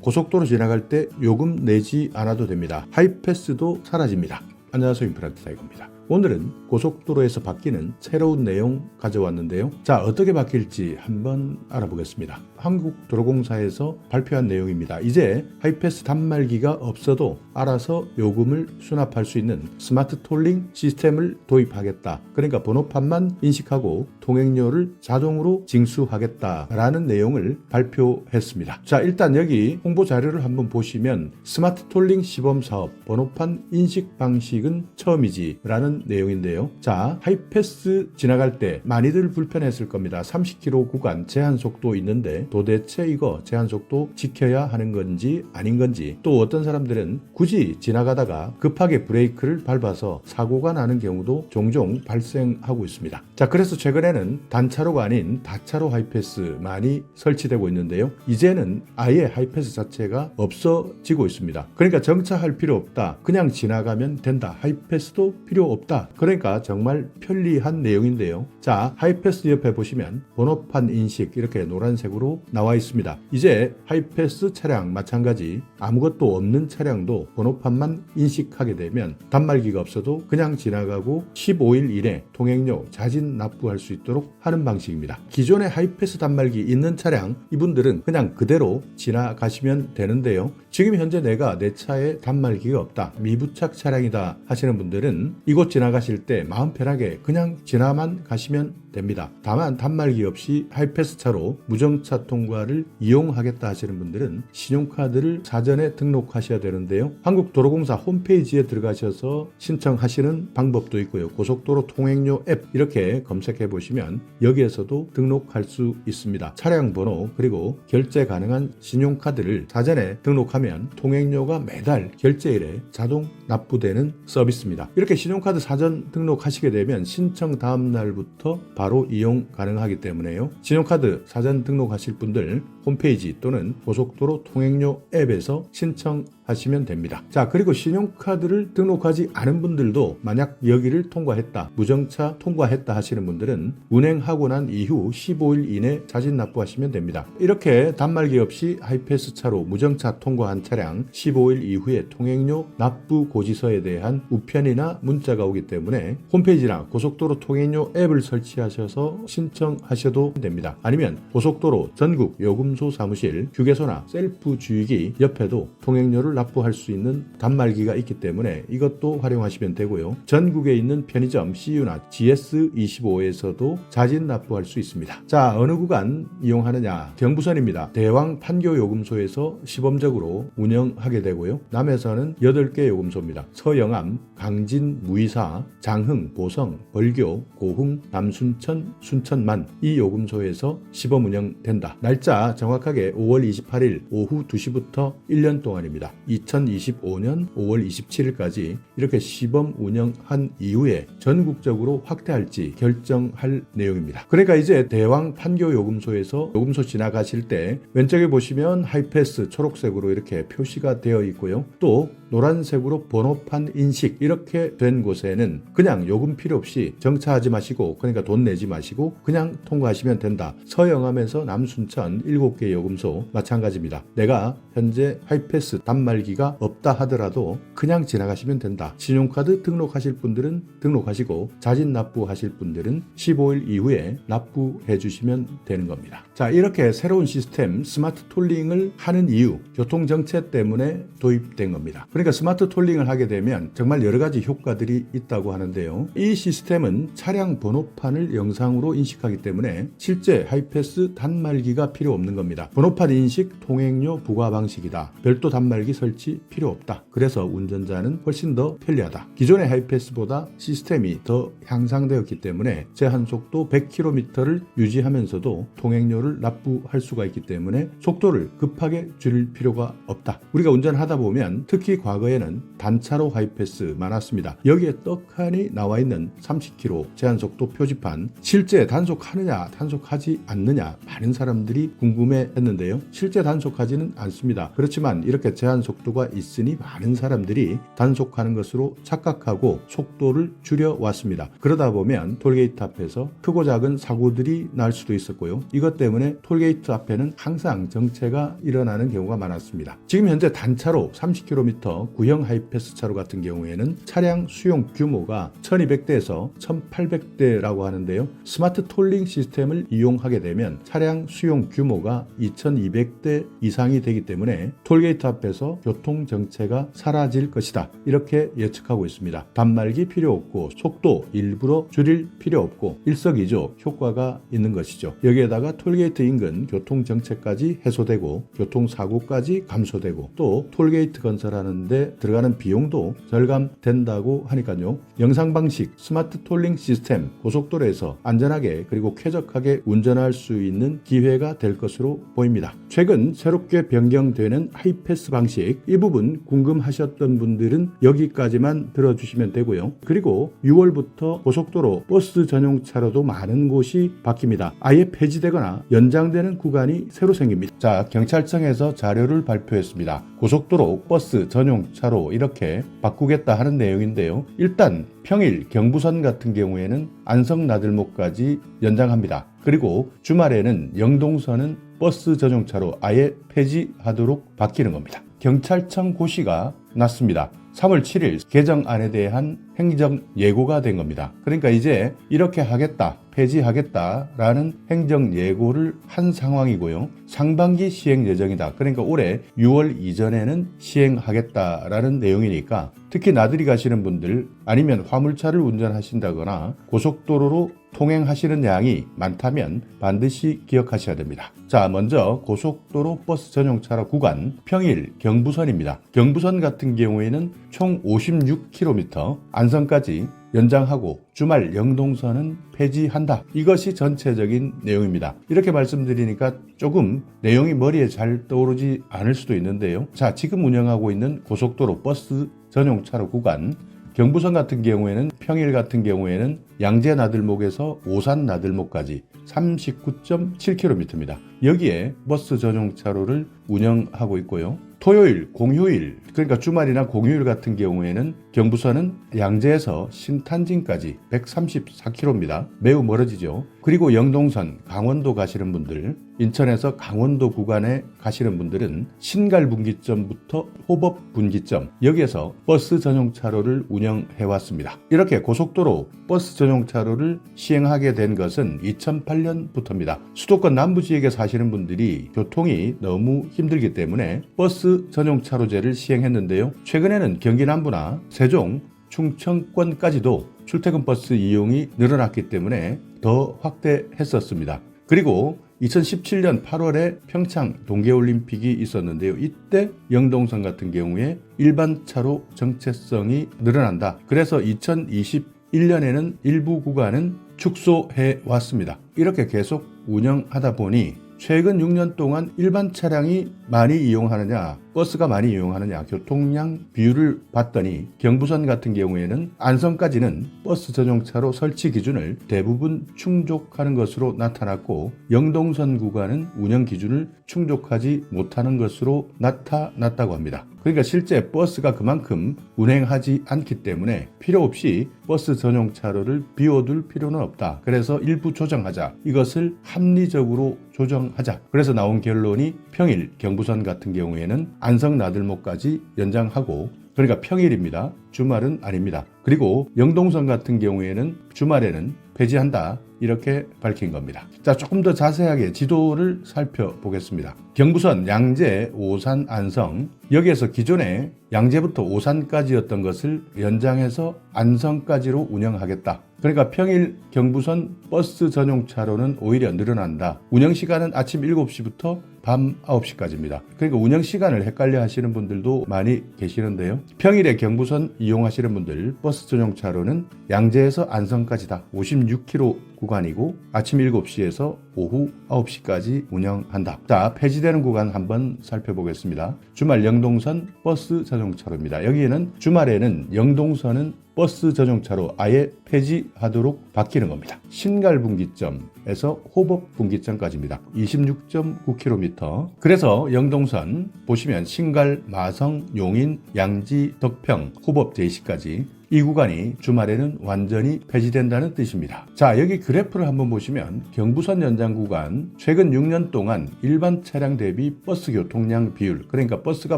고속도로 지나갈 때 요금 내지 않아도 됩니다. 하이패스도 사라집니다. 안녕하세요, 임플란트 타이거입니다. 오늘은 고속도로에서 바뀌는 새로운 내용 가져왔는데요. 자, 어떻게 바뀔지 한번 알아보겠습니다. 한국도로공사에서 발표한 내용입니다. 이제 하이패스 단말기가 없어도 알아서 요금을 수납할 수 있는 스마트 톨링 시스템을 도입하겠다. 그러니까 번호판만 인식하고 통행료를 자동으로 징수하겠다라는 내용을 발표했습니다. 자, 일단 여기 홍보 자료를 한번 보시면 스마트 톨링 시범사업 번호판 인식 방식은 처음이지 라는 내용인데요. 자, 하이패스 지나갈 때 많이들 불편했을 겁니다. 30km 구간 제한속도 있는데 도대체 이거 제한속도 지켜야 하는 건지 아닌 건지, 또 어떤 사람들은 굳이 지나가다가 급하게 브레이크를 밟아서 사고가 나는 경우도 종종 발생하고 있습니다. 자, 그래서 최근에는 단차로가 아닌 다차로 하이패스 많이 설치되고 있는데요. 이제는 아예 하이패스 자체가 없어지고 있습니다. 그러니까 정차할 필요 없다, 그냥 지나가면 된다, 하이패스도 필요 없다. 그러니까 정말 편리한 내용인데요. 자, 하이패스 옆에 보시면 번호판 인식 이렇게 노란색으로 나와 있습니다. 이제 하이패스 차량 마찬가지 아무것도 없는 차량도 번호판만 인식하게 되면 단말기가 없어도 그냥 지나가고 15일 이내 통행료 자진 납부할 수 있도록 하는 방식입니다. 기존에 하이패스 단말기 있는 차량 이분들은 그냥 그대로 지나가시면 되는데요. 지금 현재 내가 내 차에 단말기가 없다, 미부착 차량이다 하시는 분들은 이곳 지나가실 때 마음 편하게 그냥 지나만 가시면 됩니다. 다만 단말기 없이 하이패스 차로 무정차 통과를 이용하겠다 하시는 분들은 신용카드를 사전에 등록하셔야 되는데요. 한국도로공사 홈페이지에 들어가셔서 신청하시는 방법도 있고요. 고속도로 통행료 앱 이렇게 검색해 보시면 여기에서도 등록할 수 있습니다. 차량 번호 그리고 결제 가능한 신용카드를 사전에 등록하면 통행료가 매달 결제일에 자동 납부되는 서비스입니다. 이렇게 신용카드 사전 등록하시게 되면 신청 다음 날부터 바로 이용 가능하기 때문에요. 신용카드 사전 등록하실 분들 홈페이지 또는 고속도로 통행료 앱에서 신청하시면 됩니다. 자, 그리고 신용카드를 등록하지 않은 분들도 만약 여기를 통과했다, 무정차 통과했다 하시는 분들은 운행하고 난 이후 15일 이내 자진 납부하시면 됩니다. 이렇게 단말기 없이 하이패스 차로 무정차 통과한 차량 15일 이후에 통행료 납부 고지서에 대한 우편이나 문자가 오기 때문에 홈페이지나 고속도로 통행료 앱을 설치하셔서 신청하셔도 됩니다. 아니면 고속도로 전국 요금소 사무실, 휴게소나 셀프 주유기 옆에도 통행료를 납부할 수 있는 단말기가 있기 때문에 이것도 활용하시면 되고요. 전국에 있는 편의점 CU나 GS25에서도 자진 납부할 수 있습니다. 자, 어느 구간 이용하느냐? 경부선입니다. 대왕 판교 요금소에서 시범적으로 운영하게 되고요. 남해선은 8개 요금소입니다. 서영암, 강진, 무이사, 장흥, 보성, 벌교, 고흥, 남순천, 순천만 이 요금소에서 시범 운영된다. 날짜 정확하게 5월 28일 오후 2시부터 1년 동안입니다. 2025년 5월 27일까지 이렇게 시범 운영한 이후에 전국적으로 확대할지 결정할 내용입니다. 그러니까 이제 대왕 판교 요금소에서 요금소 지나가실 때 왼쪽에 보시면 하이패스 초록색으로 이렇게 표시가 되어 있고요. 또 노란색으로 번호판 인식 이렇게 된 곳에는 그냥 요금 필요 없이 정차하지 마시고, 그러니까 돈 내지 마시고 그냥 통과하시면 된다. 서영암에서 남순천 7개 요금소 마찬가지입니다. 내가 현재 하이패스 단말기가 없다 하더라도 그냥 지나가시면 된다. 신용카드 등록하실 분들은 등록하시고 자진 납부하실 분들은 15일 이후에 납부해 주시면 되는 겁니다. 자, 이렇게 새로운 시스템 스마트 톨링을 하는 이유, 교통정체 때문에 도입된 겁니다. 그러니까 스마트 톨링을 하게 되면 정말 여러 가지 효과들이 있다고 하는데요. 이 시스템은 차량 번호판을 영상으로 인식하기 때문에 실제 하이패스 단말기가 필요 없는 겁니다. 번호판 인식 통행료 부과 방식이다. 별도 단말기 설치 필요 없다. 그래서 운전자는 훨씬 더 편리하다. 기존의 하이패스보다 시스템이 더 향상되었기 때문에 제한속도 100km를 유지하면서도 통행료를 납부할 수가 있기 때문에 속도를 급하게 줄일 필요가 없다. 우리가 운전하다 보면 특히 과거에는 단차로 하이패스 많았습니다. 여기에 떡하니 나와 있는 30km 제한속도 표지판, 실제 단속하느냐 단속하지 않느냐 많은 사람들이 궁금해했는데요. 실제 단속하지는 않습니다. 그렇지만 이렇게 제한속도가 있으니 많은 사람들이 단속하는 것으로 착각하고 속도를 줄여왔습니다. 그러다 보면 톨게이트 앞에서 크고 작은 사고들이 날 수도 있었고요. 이것 때문에 톨게이트 앞에는 항상 정체가 일어나는 경우가 많았습니다. 지금 현재 단차로 30km 구형 하이패스 차로 같은 경우에는 차량 수용 규모가 1200대에서 1800대라고 하는데요. 스마트 톨링 시스템을 이용하게 되면 차량 수용 규모가 2200대 이상이 되기 때문에 톨게이트 앞에서 교통 정체가 사라질 것이다. 이렇게 예측하고 있습니다. 단말기 필요 없고 속도 일부러 줄일 필요 없고 일석이조 효과가 있는 것이죠. 여기에다가 톨게이트 인근 교통 정체까지 해소되고 교통사고까지 감소되고 또 톨게이트 건설하는데 들어가는 비용도 절감된다고 하니까요. 영상 방식 스마트 톨링 시스템 고속도로에서 안전하게 그리고 쾌적하게 운전할 수 있는 기회가 될 것으로 보입니다. 최근 새롭게 변경되는 하이패스 방식, 이 부분 궁금하셨던 분들은 여기까지만 들어주시면 되고요. 그리고 6월부터 고속도로 버스 전용 차로도 많은 곳이 바뀝니다. 아예 폐지되거나 연장되는 구간이 새로 생깁니다. 자, 경찰청에서 자료를 발표했습니다. 고속도로 버스 전용 차로 이렇게 바꾸겠다 하는 내용인데요. 일단 평일 경부선 같은 경우에는 안성 나들목까지 연장합니다. 그리고 주말에는 영동선은 버스 전용차로 아예 폐지하도록 바뀌는 겁니다. 경찰청 고시가 났습니다. 3월 7일 개정안에 대한 행정 예고가 된 겁니다. 그러니까 이제 이렇게 하겠다, 폐지하겠다라는 행정 예고를 한 상황이고요. 상반기 시행 예정이다. 그러니까 올해 6월 이전에는 시행하겠다라는 내용이니까 특히 나들이 가시는 분들 아니면 화물차를 운전하신다거나 고속도로로 통행하시는 양이 많다면 반드시 기억하셔야 됩니다. 자, 먼저 고속도로 버스 전용차로 구간 평일 경부선입니다. 경부선 같은 경우에는 총 56km 안성까지 연장하고 주말 영동선은 폐지한다. 이것이 전체적인 내용입니다. 이렇게 말씀드리니까 조금 내용이 머리에 잘 떠오르지 않을 수도 있는데요. 자, 지금 운영하고 있는 고속도로 버스 전용차로 구간 경부선 같은 경우에는 평일 같은 경우에는 양재 나들목에서 오산 나들목까지 39.7km입니다. 여기에 버스 전용차로를 운영하고 있고요. 토요일, 공휴일, 그러니까 주말이나 공휴일 같은 경우에는 경부선은 양재에서 신탄진까지 134km입니다. 매우 멀어지죠. 그리고 영동선, 강원도 가시는 분들, 인천에서 강원도 구간에 가시는 분들은 신갈분기점부터 호법분기점, 여기에서 버스 전용차로를 운영해 왔습니다. 이렇게 고속도로 버스 전용차로를 시행하게 된 것은 2008년부터입니다. 수도권 남부지역에 사시는 분들이 교통이 너무 힘들기 때문에 버스 전용차로제를 시행했는데요. 최근에는 경기 남부나 세종, 충청권까지도 출퇴근 버스 이용이 늘어났기 때문에 더 확대했었습니다. 그리고 2017년 8월에 평창 동계올림픽이 있었는데요. 이때 영동선 같은 경우에 일반 차로 정체성이 늘어난다. 그래서 2021년에는 일부 구간은 축소해 왔습니다. 이렇게 계속 운영하다 보니 최근 6년 동안 일반 차량이 많이 이용하느냐, 버스가 많이 이용하느냐 교통량 비율을 봤더니 경부선 같은 경우에는 안성까지는 버스 전용차로 설치 기준을 대부분 충족하는 것으로 나타났고 영동선 구간은 운영 기준을 충족하지 못하는 것으로 나타났다고 합니다. 그러니까 실제 버스가 그만큼 운행하지 않기 때문에 필요 없이 버스 전용차로를 비워둘 필요는 없다. 그래서 일부 조정하자. 이것을 합리적으로 조정하자. 그래서 나온 결론이 평일 경부선 같은 경우에는 안성 나들목까지 연장하고, 그러니까 평일입니다. 주말은 아닙니다. 그리고 영동선 같은 경우에는 주말에는 폐지한다. 이렇게 밝힌 겁니다. 자, 조금 더 자세하게 지도를 살펴보겠습니다. 경부선 양재, 오산, 안성, 여기에서 기존에 양재부터 오산까지였던 것을 연장해서 안성까지로 운영하겠다. 그러니까 평일 경부선 버스 전용 차로는 오히려 늘어난다. 운영 시간은 아침 7시부터 밤 9시까지입니다. 그러니까 운영 시간을 헷갈려 하시는 분들도 많이 계시는데요. 평일에 경부선 이용하시는 분들 버스 전용 차로는 양재에서 안성까지다 56km 구간이고 아침 7시에서 오후 9시까지 운영한다. 자, 폐지되는 구간 한번 살펴보겠습니다. 주말 영동선 버스 전용차로입니다. 여기에는 주말에는 영동선은 버스 전용차로 아예 폐지하도록 바뀌는 겁니다. 신갈분기점에서 호법분기점까지입니다. 26.9km. 그래서 영동선 보시면 신갈, 마성, 용인, 양지, 덕평, 호법 제시까지 이 구간이 주말에는 완전히 폐지된다는 뜻입니다. 자, 여기 그래프를 한번 보시면 경부선 연장 구간 최근 6년 동안 일반 차량 대비 버스 교통량 비율, 그러니까 버스가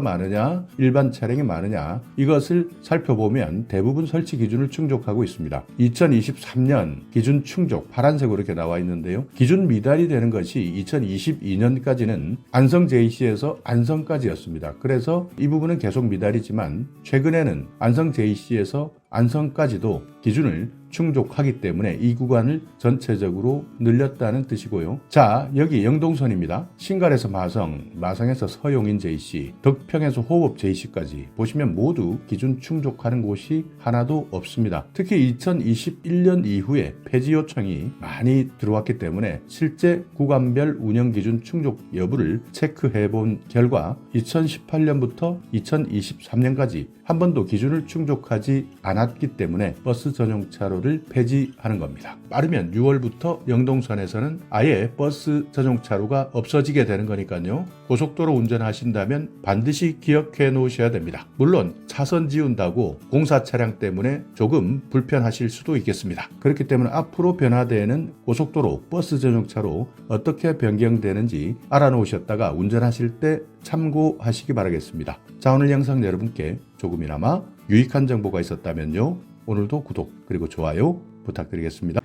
많으냐 일반 차량이 많으냐 이것을 살펴보면 대부분 설치 기준을 충족하고 있습니다. 2023년 기준 충족 파란색으로 이렇게 나와 있는데요. 기준 미달이 되는 것이 2022년까지는 안성 JC에서 안성까지였습니다. 그래서 이 부분은 계속 미달이지만 최근에는 안성 JC에서 안성까지도 기준을 충족하기 때문에 이 구간을 전체적으로 늘렸다는 뜻이고요. 자, 여기 영동선입니다. 신갈에서 마성, 마성에서 서용인 JC, 덕평에서 호법 JC까지 보시면 모두 기준 충족하는 곳이 하나도 없습니다. 특히 2021년 이후에 폐지 요청이 많이 들어왔기 때문에 실제 구간별 운영 기준 충족 여부를 체크해 본 결과 2018년부터 2023년까지 한 번도 기준을 충족하지 않았기 때문에 버스 전용차로를 폐지하는 겁니다. 빠르면 6월부터 영동선에서는 아예 버스 전용차로가 없어지게 되는 거니까요. 고속도로 운전하신다면 반드시 기억해 놓으셔야 됩니다. 물론 차선 지운다고 공사 차량 때문에 조금 불편하실 수도 있겠습니다. 그렇기 때문에 앞으로 변화되는 고속도로 버스 전용차로 어떻게 변경되는지 알아놓으셨다가 운전하실 때 참고하시기 바라겠습니다. 자, 오늘 영상 여러분께 조금이나마 유익한 정보가 있었다면요. 오늘도 구독 그리고 좋아요 부탁드리겠습니다.